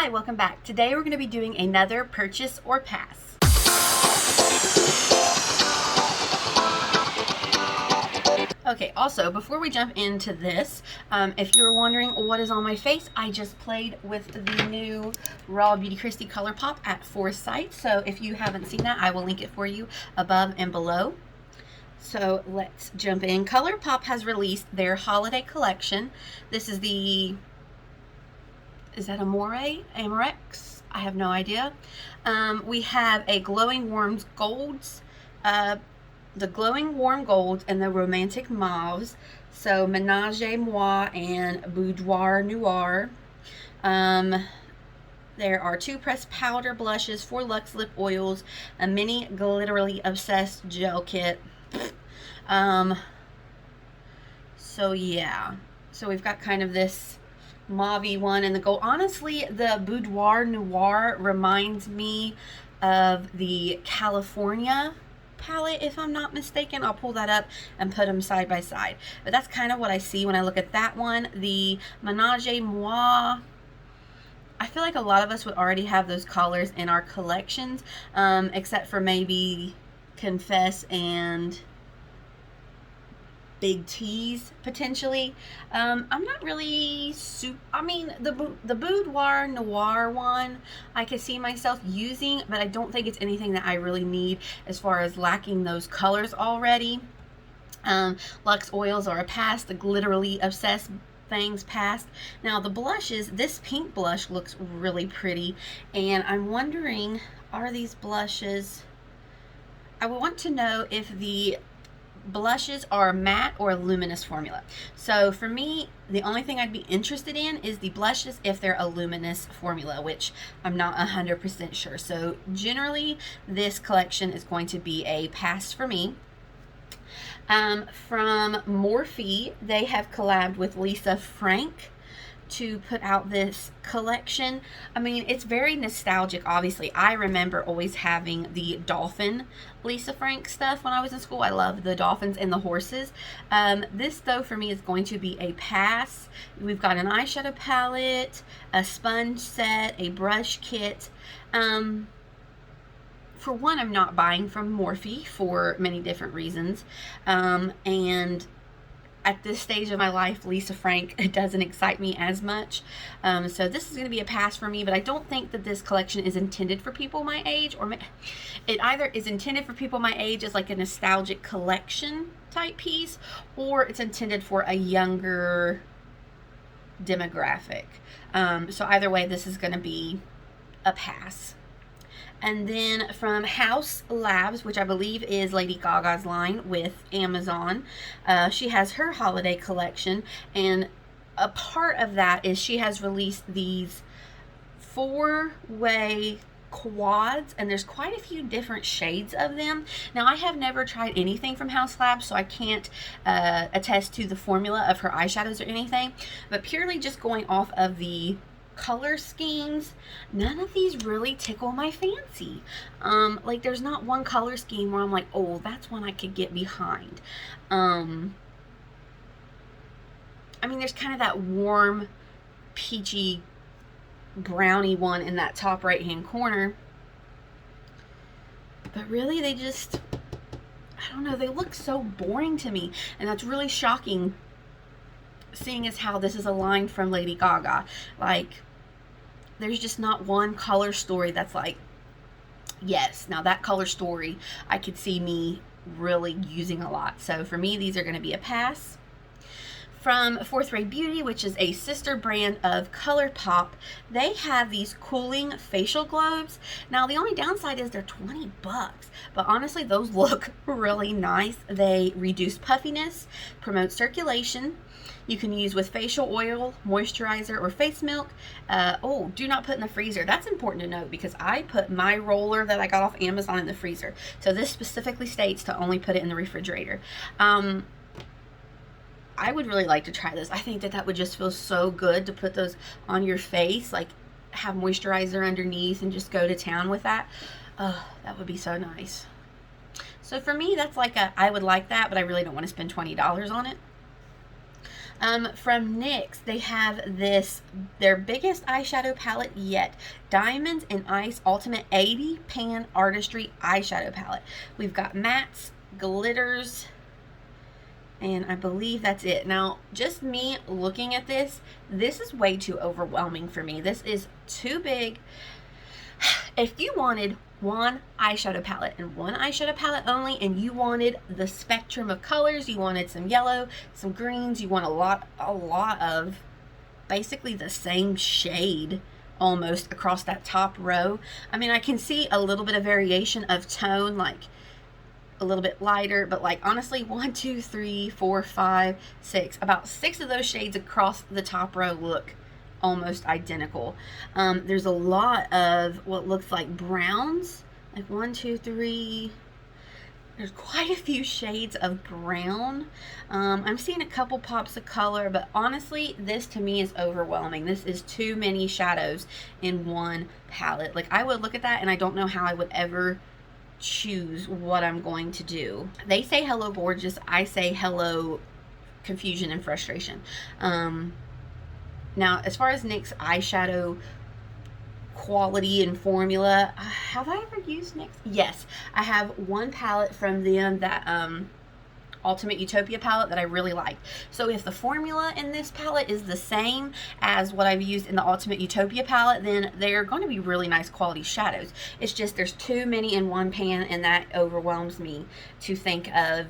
Hi, welcome back. Today we're going to be doing another purchase or pass. Okay, also, before we jump into this, if you're wondering what is on my face, I just played with the new Raw Beauty Kristi ColourPop at Foresight. So if you haven't seen that, I will link it for you above and below. So let's jump in. ColourPop has released their holiday collection. This is the... is that Amorex? I have no idea. We have a glowing warm golds, the glowing warm golds and the romantic mauves. So Menage a Moi and Boudoir Noir. There are 2 pressed powder blushes, 4 luxe lip oils, a mini glitterily obsessed gel kit. So yeah, so we've got kind of this mauve one and the gold. Honestly, the Boudoir Noir reminds me of the California palette, if I'm not mistaken. I'll pull that up and put them side by side, but that's kind of what I see when I look at that one. The Menage a Moi, I feel like a lot of us would already have those colors in our collections, except for maybe Confess and Big T's potentially. I'm not really I mean, the Boudoir Noir one I could see myself using, but I don't think it's anything that I really need as far as lacking those colors already. Luxe oils are a pass. The glitterily obsessed things passed. Now the blushes, this pink blush looks really pretty, and I'm wondering, are these blushes, I would want to know if the blushes are matte or luminous formula. So for me, the only thing I'd be interested in is the blushes if they're a luminous formula, which I'm not 100% sure. So generally, this collection is going to be a pass for me. From Morphe, they have collabed with Lisa Frank to put out this collection. I mean, it's very nostalgic. Obviously, I remember always having the dolphin Lisa Frank stuff when I was in school. I love the dolphins and the horses. This, though, for me is going to be a pass. We've got an eyeshadow palette, a sponge set, a brush kit. For one, I'm not buying from Morphe for many different reasons, and at this stage of my life, Lisa Frank doesn't excite me as much. So this is going to be a pass for me, but I don't think that this collection is intended for people my age, or it either is intended for people my age as like a nostalgic collection type piece, or it's intended for a younger demographic. So either way, this is going to be a pass. And then from House Labs, which I believe is Lady Gaga's line with Amazon, she has her holiday collection, and a part of that is she has released these 4-way quads, and there's quite a few different shades of them. Now, I have never tried anything from House Labs, so I can't attest to the formula of her eyeshadows or anything, but purely just going off of the color schemes, none of these really tickle my fancy. Like, there's not one color scheme where I'm like, oh, that's one I could get behind. I mean, there's kind of that warm peachy brownie one in that top right hand corner, but really they just, I don't know, they look so boring to me, and that's really shocking, seeing as how this is a line from Lady Gaga. Like, there's just not one color story that's like, yes, now that color story I could see me really using a lot. So for me, these are going to be a pass. From Fourth Ray Beauty, which is a sister brand of ColourPop, they have these cooling facial globes. Now, the only downside is they're $20, but honestly, those look really nice. They reduce puffiness, promote circulation. You can use with facial oil, moisturizer, or face milk. Oh, do not put in the freezer. That's important to note because I put my roller that I got off Amazon in the freezer. So this specifically states to only put it in the refrigerator. I would really like to try this. I think that that would just feel so good to put those on your face, like have moisturizer underneath and just go to town with that. Oh, that would be so nice. So for me, that's like I would like that, but I really don't want to spend $20 on it. From NYX, they have this, their biggest eyeshadow palette yet. Diamonds and Ice Ultimate 80 Pan Artistry Eyeshadow Palette. We've got mattes, glitters, and I believe that's it. Now, just me looking at this is way too overwhelming for me. This is too big. If you wanted one eyeshadow palette and one eyeshadow palette only, and you wanted the spectrum of colors, you wanted some yellow, some greens, you want a lot of basically the same shade almost across that top row. I mean, I can see a little bit of variation of tone, like a little bit lighter, but like honestly, 1, 2, 3, 4, 5, 6, about 6 of those shades across the top row look almost identical. There's a lot of what looks like browns, like 1, 2, 3. There's quite a few shades of brown. I'm seeing a couple pops of color, but honestly, this to me is overwhelming. This is too many shadows in one palette. Like, I would look at that and I don't know how I would ever choose what I'm going to do. They say hello gorgeous, I say hello confusion and frustration. Now, as far as NYX eyeshadow quality and formula, have I ever used NYX? Yes, I have one palette from them, that Ultimate Utopia palette, that I really like. So if the formula in this palette is the same as what I've used in the Ultimate Utopia palette, then they're going to be really nice quality shadows. It's just there's too many in one pan, and that overwhelms me to think of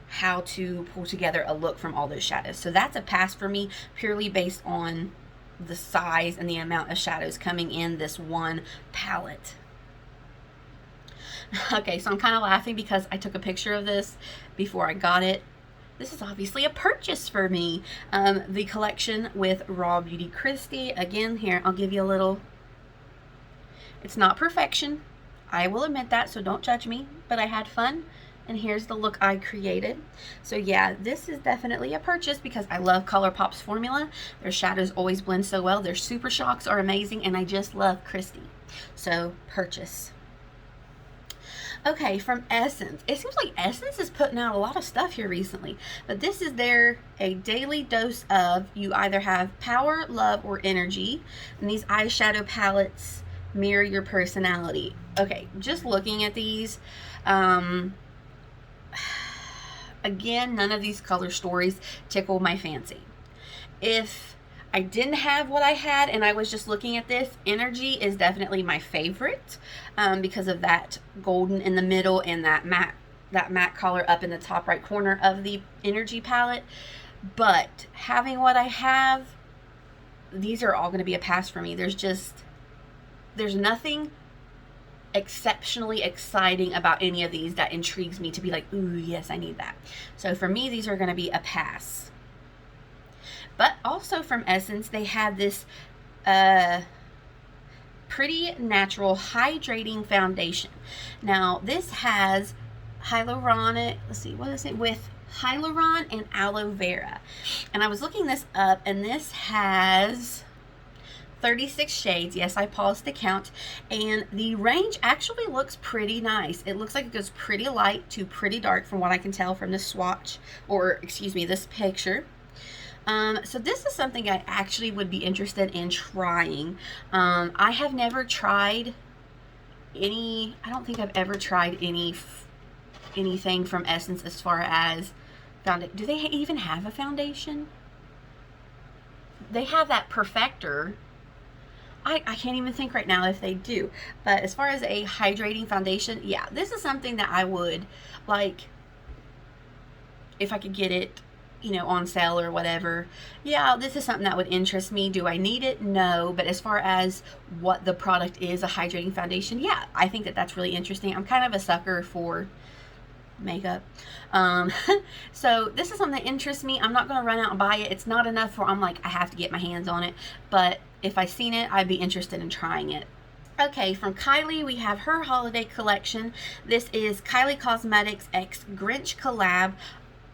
how to pull together a look from all those shadows. So that's a pass for me, purely based on the size and the amount of shadows coming in this one palette. Okay, so I'm kind of laughing because I took a picture of this before I got it. This is obviously a purchase for me. The collection with Raw Beauty Christie. Again, here, I'll give you a little. It's not perfection, I will admit that, so don't judge me, but I had fun. And here's the look I created. So yeah, this is definitely a purchase because I love ColourPop's formula. Their shadows always blend so well. Their Super Shocks are amazing, and I just love Christie. So, purchase. Okay, from Essence. It seems like Essence is putting out a lot of stuff here recently. But this is their A Daily Dose Of. You either have power, love, or energy. And these eyeshadow palettes mirror your personality. Okay, just looking at these, again, none of these color stories tickle my fancy. If I didn't have what I had and I was just looking at this, Energy is definitely my favorite, because of that golden in the middle and that matte color up in the top right corner of the Energy palette. But having what I have, these are all going to be a pass for me. There's nothing exceptionally exciting about any of these that intrigues me to be like, ooh, yes, I need that. So for me, these are going to be a pass. But also from Essence, they have this Pretty Natural Hydrating Foundation. Now, this has hyaluronic, let's see, what is it, with hyaluron and aloe vera. And I was looking this up, and this has 36 shades. Yes, I paused to count, and the range actually looks pretty nice. It looks like it goes pretty light to pretty dark from what I can tell from this swatch, or excuse me, this picture. So this is something I actually would be interested in trying. I have never tried any, I don't think I've ever tried anything from Essence as far as foundation. Do they even have a foundation? They have that Perfector. I can't even think right now if they do. But as far as a hydrating foundation, yeah, this is something that I would like if I could get it, you know, on sale or whatever. Yeah, this is something that would interest me. Do I need it? No. But as far as what the product is, a hydrating foundation, yeah, I think that that's really interesting. I'm kind of a sucker for makeup. So this is something that interests me. I'm not going to run out and buy it. It's not enough where I'm like, I have to get my hands on it. But if I seen it, I'd be interested in trying it. Okay, from Kylie, we have her holiday collection. This is Kylie Cosmetics X Grinch Collab.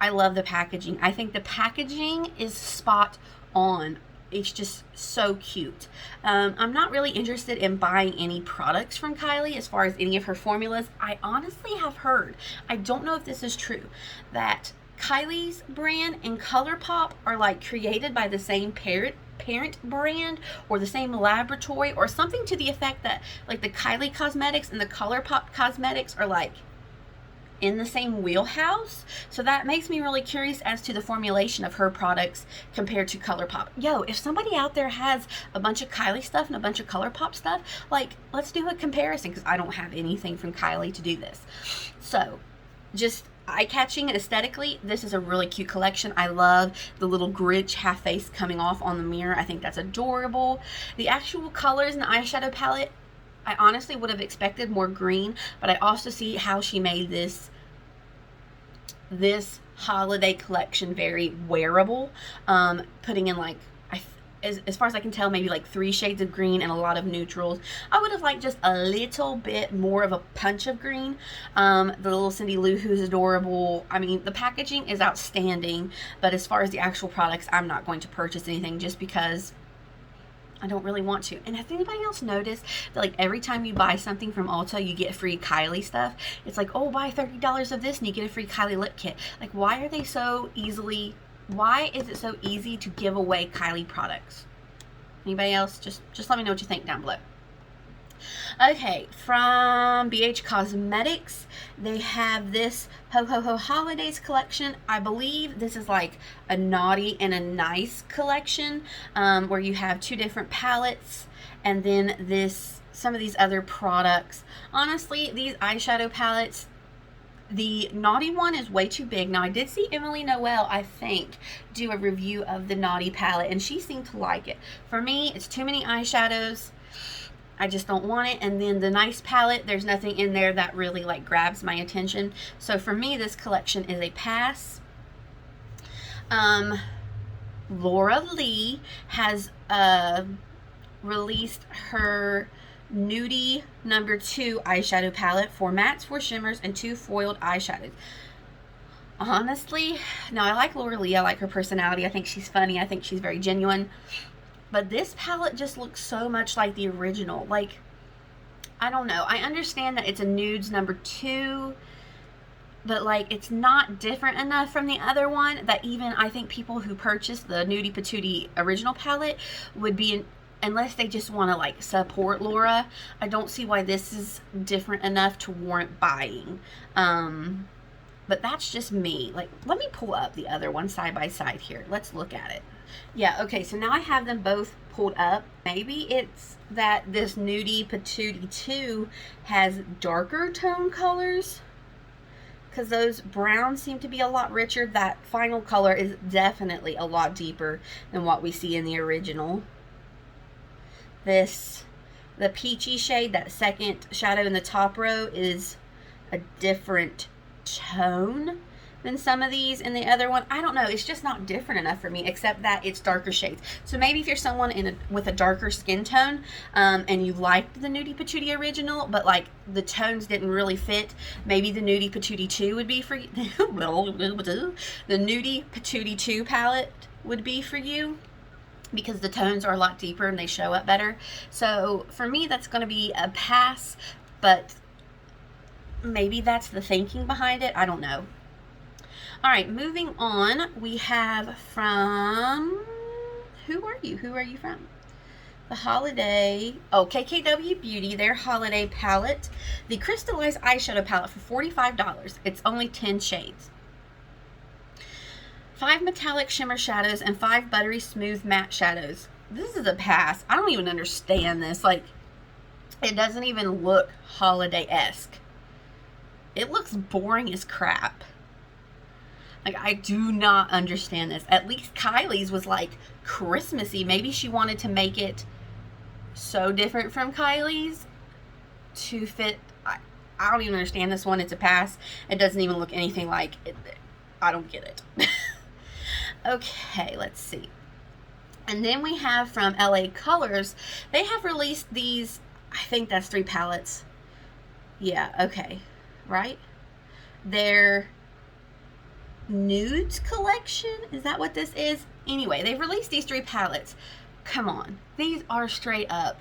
I love the packaging. I think the packaging is spot on. It's just so cute. I'm not really interested in buying any products from Kylie as far as any of her formulas. I honestly have heard, I don't know if this is true, that Kylie's brand and ColourPop are like created by the same parent brand or the same laboratory or something to the effect that like the Kylie cosmetics and the ColourPop cosmetics are like in the same wheelhouse. So that makes me really curious as to the formulation of her products compared to ColourPop. Yo, if somebody out there has a bunch of Kylie stuff and a bunch of ColourPop stuff, like, let's do a comparison, because I don't have anything from Kylie to do this. So just eye-catching and aesthetically, this is a really cute collection. I love the little Grinch half face coming off on the mirror. I think that's adorable. The actual colors in the eyeshadow palette, I honestly would have expected more green, but I also see how she made this holiday collection very wearable, putting in like, as far as I can tell, maybe like 3 shades of green and a lot of neutrals. I would have liked just a little bit more of a punch of green. The little Cindy Lou Who's adorable. I mean, the packaging is outstanding, but as far as the actual products, I'm not going to purchase anything just because I don't really want to. And has anybody else noticed that like every time you buy something from Ulta, you get free Kylie stuff? It's like, oh, buy $30 of this and you get a free Kylie lip kit. Like, why are they so easily... Why is it so easy to give away Kylie products? Anybody else? Just let me know what you think down below. Okay, from BH Cosmetics, they have this Ho Ho Ho Holidays collection. I believe this is like a naughty and a nice collection, where you have 2 different palettes, and then some of these other products. Honestly, these eyeshadow palettes, the naughty one is way too big. Now, I did see Emily Noel, I think, do a review of the naughty palette, and she seemed to like it. For me, it's too many eyeshadows. I just don't want it. And then the nice palette, there's nothing in there that really like grabs my attention. So for me, this collection is a pass. Laura Lee has released her Nudie number 2 eyeshadow palette, 4 mattes, 4 shimmers, and 2 foiled eyeshadows. Honestly, now I like Laura Lee. I like her personality. I think she's funny. I think she's very genuine. But this palette just looks so much like the original. Like, I don't know. I understand that it's a nudes number 2, but like it's not different enough from the other one that even I think people who purchased the Nudie Patootie original palette would be unless they just want to like support Laura. I don't see why this is different enough to warrant buying. But that's just me. Like, let me pull up the other one side by side here. Let's look at it. Yeah, okay, so now I have them both pulled up. Maybe it's that this Nudie Patootie 2 has darker tone colors, because those browns seem to be a lot richer. That final color is definitely a lot deeper than what we see in the original. The peachy shade, that second shadow in the top row, is a different tone than some of these in the other one. I don't know, it's just not different enough for me, except that it's darker shades. So maybe if you're someone with a darker skin tone, and you liked the Nudie Patootie original, but like the tones didn't really fit, maybe the Nudie Patootie 2 would be for you. The Nudie Patootie 2 palette would be for you, because the tones are a lot deeper and they show up better. So for me, that's going to be a pass, but maybe that's the thinking behind it. I don't know. All right, moving on, we have from, who are you from? The holiday, KKW Beauty, their holiday palette, the crystallized eyeshadow palette for $45. It's only 10 shades. 5 metallic shimmer shadows and 5 buttery smooth matte shadows. This is a pass. I don't even understand this. Like, it doesn't even look holiday-esque. It looks boring as crap. Like, I do not understand this. At least Kylie's was like Christmassy. Maybe she wanted to make it so different from Kylie's to fit. I don't even understand this one. It's a pass. It doesn't even look anything like it. I don't get it. Okay, let's see. And then we have from LA Colors. They have released these, I think that's 3 palettes. Yeah, okay. Right? Their nudes collection, is that what this is? Anyway, they've released these 3 palettes. Come on, these are straight up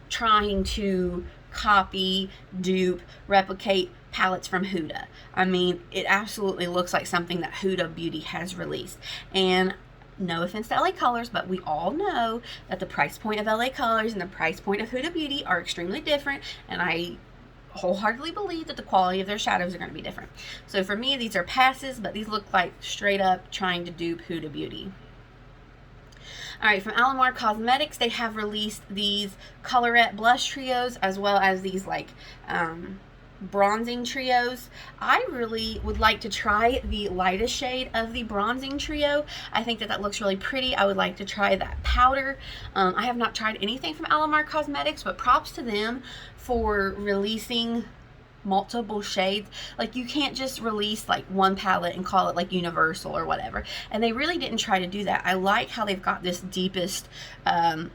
trying to copy, dupe, replicate palettes from Huda. I mean, it absolutely looks like something that Huda Beauty has released. And no offense to LA Colors, but we all know that the price point of LA Colors and the price point of Huda Beauty are extremely different, and I wholeheartedly believe that the quality of their shadows are going to be different. So for me, these are passes, but these look like straight up trying to dupe Huda Beauty. Alright, from Alamar Cosmetics, they have released these colorette blush trios, as well as these like bronzing trios. I really would like to try the lightest shade of the bronzing trio. I think that that looks really pretty. I would like to try that powder. I have not tried anything from Alamar Cosmetics, but props to them for releasing multiple shades. Like, you can't just release like one palette and call it like universal or whatever, and they really didn't try to do that. I like how they've got this deepest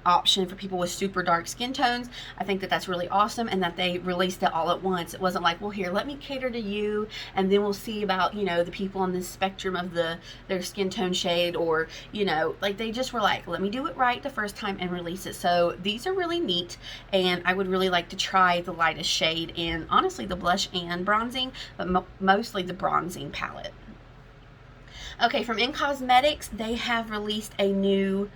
option for people with super dark skin tones. I think that that's really awesome, and that they released it all at once. It wasn't like, well, here, let me cater to you, and then we'll see about, you know, the people on this spectrum of their skin tone shade, or, you know, like, they just were like, let me do it right the first time and release it. So these are really neat, and I would really like to try the lightest shade, and honestly the blush and bronzing, but mostly the bronzing palette. Okay, from In Cosmetics, they have released a new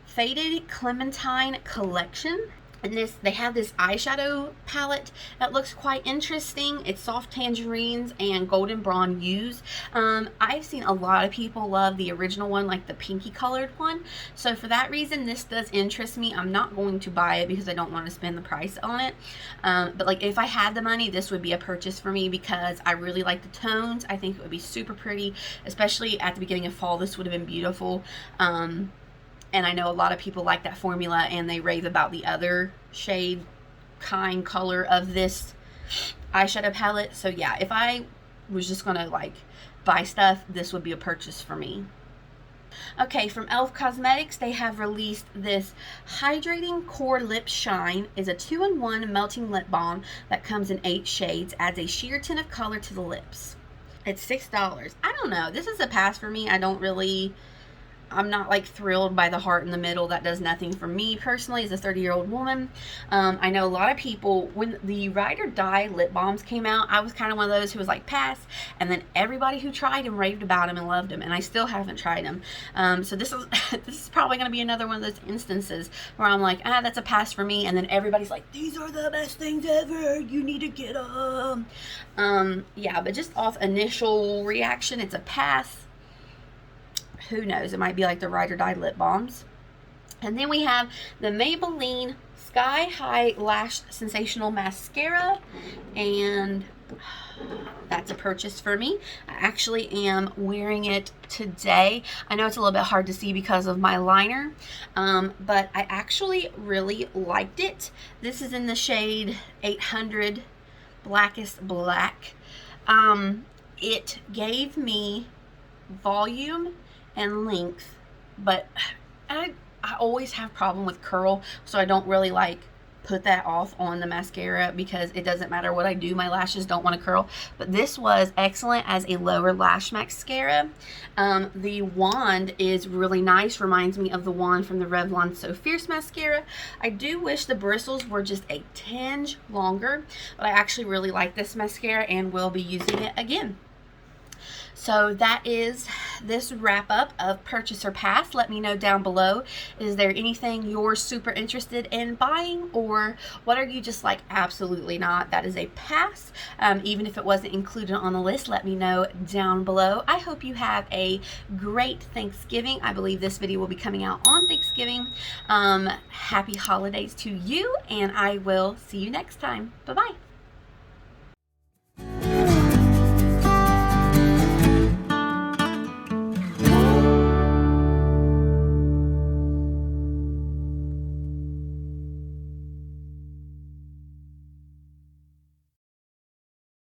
Faded Clementine collection. And they have this eyeshadow palette that looks quite interesting. It's soft tangerines and golden brawn hues. I've seen a lot of people love the original one, like the pinky colored one. So for that reason, this does interest me. I'm not going to buy it because I don't want to spend the price on it. But like, if I had the money, this would be a purchase for me because I really like the tones. I think it would be super pretty, especially at the beginning of fall. This would have been beautiful. And I know a lot of people like that formula, and they rave about the other shade kind color of this eyeshadow palette. So yeah, if I was just gonna like buy stuff, this would be a purchase for me. Okay, from e.l.f. Cosmetics, they have released this Hydrating Core Lip Shine. Is a 2-in-1 melting lip balm that comes in 8 shades, adds a sheer tint of color to the lips. It's $6. I don't know, this is a pass for me. I'm not like thrilled by the heart in the middle. That does nothing for me personally as a 30-year-old woman. I know a lot of people, when the Ride or Die lip balms came out, I was kind of one of those who was like, pass. And then everybody who tried them raved about them and loved them, and I still haven't tried them. So this is probably going to be another one of those instances where I'm like, that's a pass for me, and then everybody's like, these are the best things ever, you need to get them. Yeah, but just off initial reaction, it's a pass. Who knows, it might be like the Ride or Die lip balms. And then we have the Maybelline Sky High Lash Sensational Mascara, and that's a purchase for me. I actually am wearing it today. I know it's a little bit hard to see because of my liner, but I actually really liked it. This is in the shade 800 Blackest Black. It gave me volume and length, but I always have problem with curl, so I don't really like put that off on the mascara because it doesn't matter what I do, my lashes don't want to curl. But this was excellent as a lower lash mascara. The wand is really nice, reminds me of the wand from the Revlon So Fierce mascara. I do wish the bristles were just a tinge longer, but I actually really like this mascara and will be using it again. So that is this wrap up of Purchase or Pass. Let me know down below, is there anything you're super interested in buying, or what are you just like, absolutely not, that is a pass? Even if it wasn't included on the list, let me know down below. I hope you have a great Thanksgiving. I believe this video will be coming out on Thanksgiving. Happy holidays to you, and I will see you next time. Bye-bye.